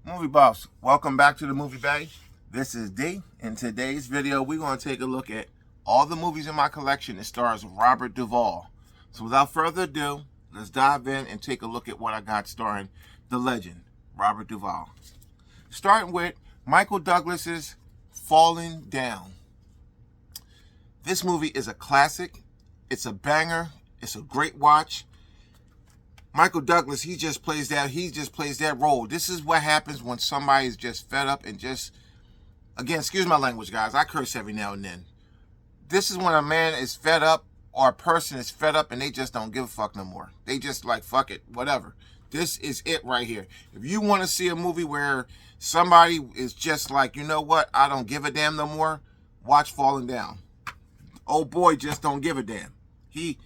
Movie buffs, welcome back to the Movie Bay. This is D. In today's video, we're going to take a look at all the movies in my collection that stars Robert Duvall. So without further ado, let's dive in and take a look at what I got starring the legend, Robert Duvall. Starting with Michael Douglas's Falling Down. This movie is a classic. It's a banger. It's a great watch. Michael Douglas, he just plays that role. This is what happens when somebody is just fed up and just, again, excuse my language, guys. I curse every now and then. This is when a man is fed up or a person is fed up and they just don't give a fuck no more. They just like, fuck it, whatever. This is it right here. If you want to see a movie where somebody is just like, you know what, I don't give a damn no more, watch Falling Down. Old boy just don't give a damn. He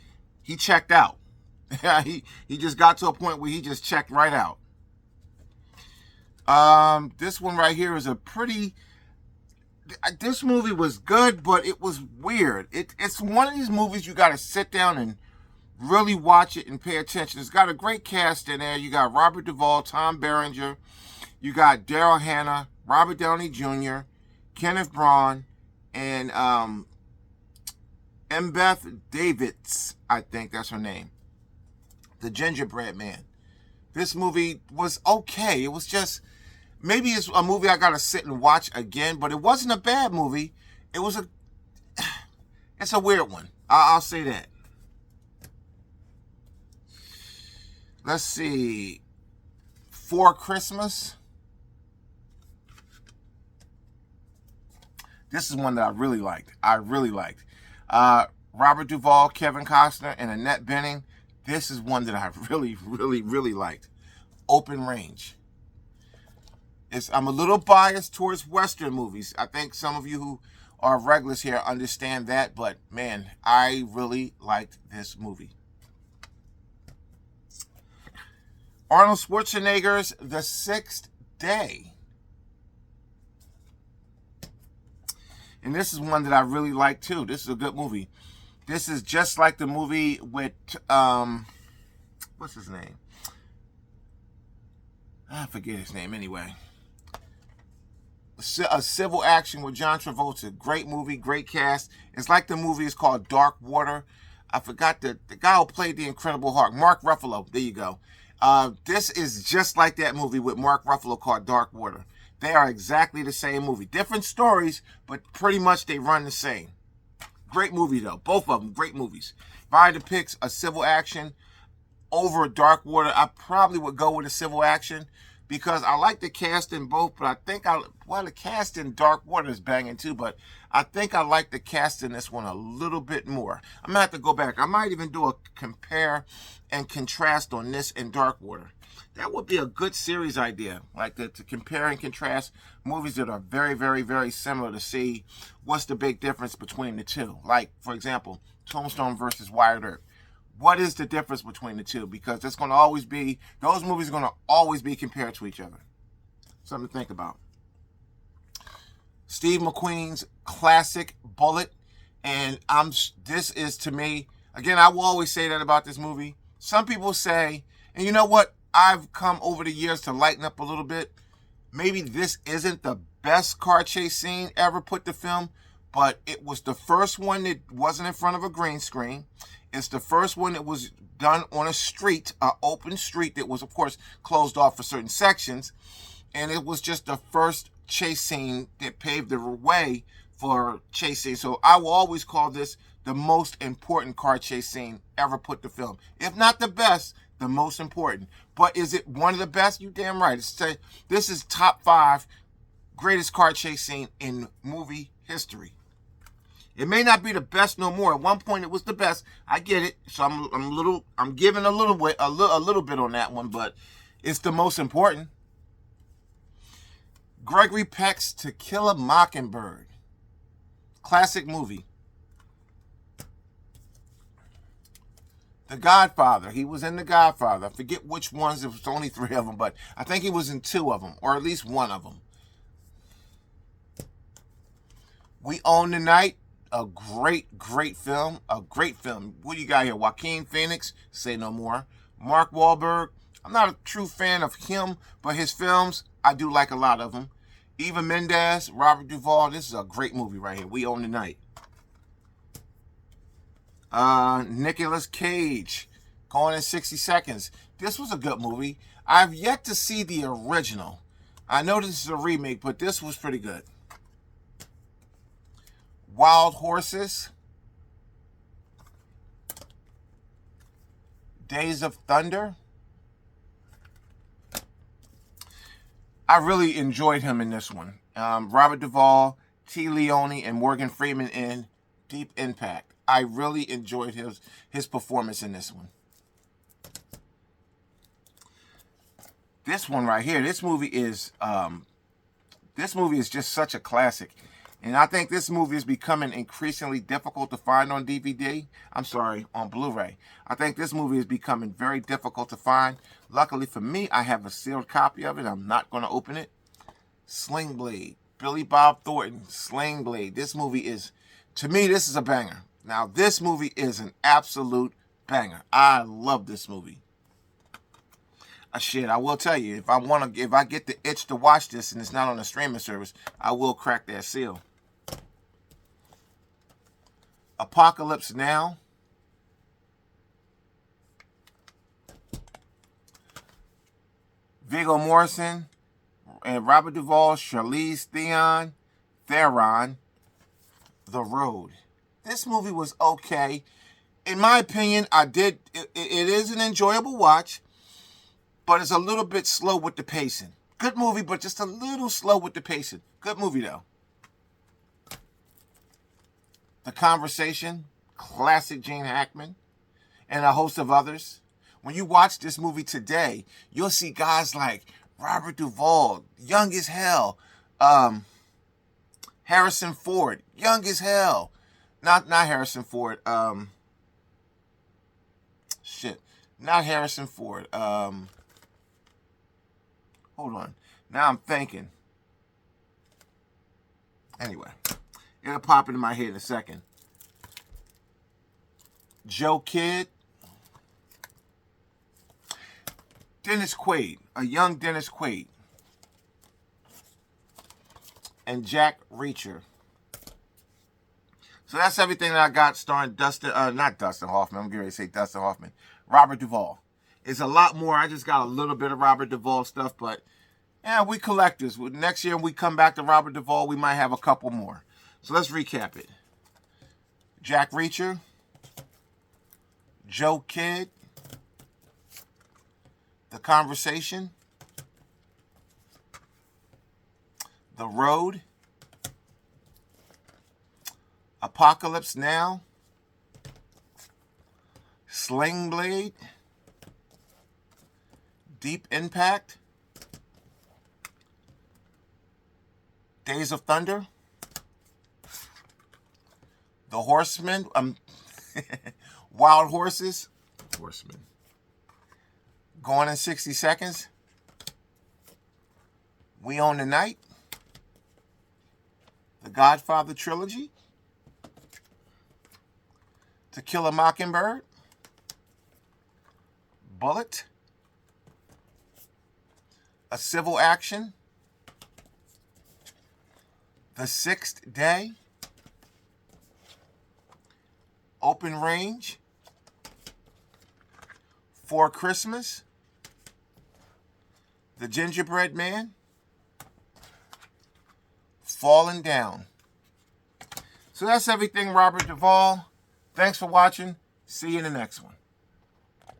checked out. he just got to a point where he just checked right out. This one right here is a pretty. This movie was good, but it was weird. It's one of these movies you got to sit down and really watch it and pay attention. It's got a great cast in there. You got Robert Duvall, Tom Berenger, you got Daryl Hannah, Robert Downey Jr., Kenneth Branagh, and Embeth Davidtz. I think that's her name. The Gingerbread Man. This movie was okay. It was just, maybe it's a movie I gotta sit and watch again, but it wasn't a bad movie. It's a weird one. I'll say that. Let's see. For Christmas. This is one that I really liked. Robert Duvall, Kevin Costner, and Annette Bening. This is one that I really liked. Open Range. I'm a little biased towards Western movies. I think some of you who are regulars here understand that, but man, I really liked this movie. Arnold Schwarzenegger's The Sixth Day. And this is one that I really like too. This is a good movie. This is just like the movie with, what's his name? I forget his name anyway. A Civil Action with John Travolta. Great movie, great cast. It's like the movie is called Dark Water. I forgot the guy who played the Incredible Hulk. Mark Ruffalo. There you go. This is just like that movie with Mark Ruffalo called Dark Water. They are exactly the same movie. Different stories, but pretty much they run the same. Great movie, though. Both of them, great movies. If I had to pick a Civil Action over Dark Water, I probably would go with a Civil Action because I like the cast in both, but I think the cast in Dark Water is banging too, but I think I like the cast in this one a little bit more. I'm going to have to go back. I might even do a compare and contrast on this and Dark Water. That would be a good series idea, like to compare and contrast movies that are very similar to see what's the big difference between the two. Like, for example, Tombstone versus Wyatt Earp. What is the difference between the two? Because it's going to always be, those movies are going to always be compared to each other. Something to think about. Steve McQueen's classic Bullet. And this is, to me, again, I will always say that about this movie. Some people say, and you know what? I've come over the years to lighten up a little bit. Maybe this isn't the best car chase scene ever put to film, but it was the first one that wasn't in front of a green screen. It's the first one that was done on a street, an open street that was, of course, closed off for certain sections. And it was just the first chase scene that paved the way for chase scene. So I will always call this the most important car chase scene ever put to film. If not the best, the most important. But is it one of the best? You damn right. This is top 5 greatest car chase scene in movie history. It may not be the best no more. At one point it was the best. I get it. So I'm giving a little bit on that one, but it's the most important. Gregory Peck's To Kill a Mockingbird. Classic movie. The Godfather. He was in The Godfather. I forget which ones. There was only 3 of them, but I think he was in 2 of them, or at least 1 of them. We Own the Night. A great film. A great film. What do you got here? Joaquin Phoenix. Say no more. Mark Wahlberg. I'm not a true fan of him, but his films, I do like a lot of them. Eva Mendes, Robert Duvall, this is a great movie right here. We Own the Night. Nicolas Cage, Gone in 60 Seconds. This was a good movie. I've yet to see the original. I know this is a remake, but this was pretty good. Wild Horses. Days of Thunder. I really enjoyed him in this one. Robert Duvall, T. Leone, and Morgan Freeman in Deep Impact. I really enjoyed his performance in this one. This one right here, this movie is just such a classic. And I think this movie is becoming increasingly difficult to find on DVD. I'm sorry, on Blu-ray. I think this movie is becoming very difficult to find. Luckily for me, I have a sealed copy of it. I'm not going to open it. Sling Blade. Billy Bob Thornton. Sling Blade. This movie is, to me, this is a banger. Now, this movie is an absolute banger. I love this movie. Shit, I will tell you, if I get the itch to watch this and it's not on a streaming service, I will crack that seal. Apocalypse Now. Viggo Mortensen and Robert Duvall, Charlize Theron, The Road. This movie was okay. In my opinion, it is an enjoyable watch, but it's a little bit slow with the pacing. Good movie, but just a little slow with the pacing. Good movie, though. The Conversation, classic Gene Hackman, and a host of others. When you watch this movie today, you'll see guys like Robert Duvall, young as hell. Harrison Ford, young as hell. Not Harrison Ford. Not Harrison Ford. Hold on. Now I'm thinking. Anyway, it'll pop into my head in a second. Joe Kidd. Dennis Quaid, a young Dennis Quaid. And Jack Reacher. So that's everything that I got starring not Dustin Hoffman. I'm getting ready to say Dustin Hoffman. Robert Duvall. It's a lot more. I just got a little bit of Robert Duvall stuff, but yeah, we collectors. Next year when we come back to Robert Duvall, we might have a couple more. So let's recap it. Jack Reacher. Joe Kidd. The Conversation. The Road. Apocalypse Now. Sling Blade. Deep Impact. Days of Thunder. The Horseman. Wild Horses. Horseman. Gone in 60 Seconds. We Own the Night. The Godfather Trilogy. To Kill a Mockingbird. Bullet. A Civil Action. The Sixth Day. Open Range. For Christmas. The Gingerbread Man. Falling Down. So that's everything, Robert Duvall. Thanks for watching. See you in the next one.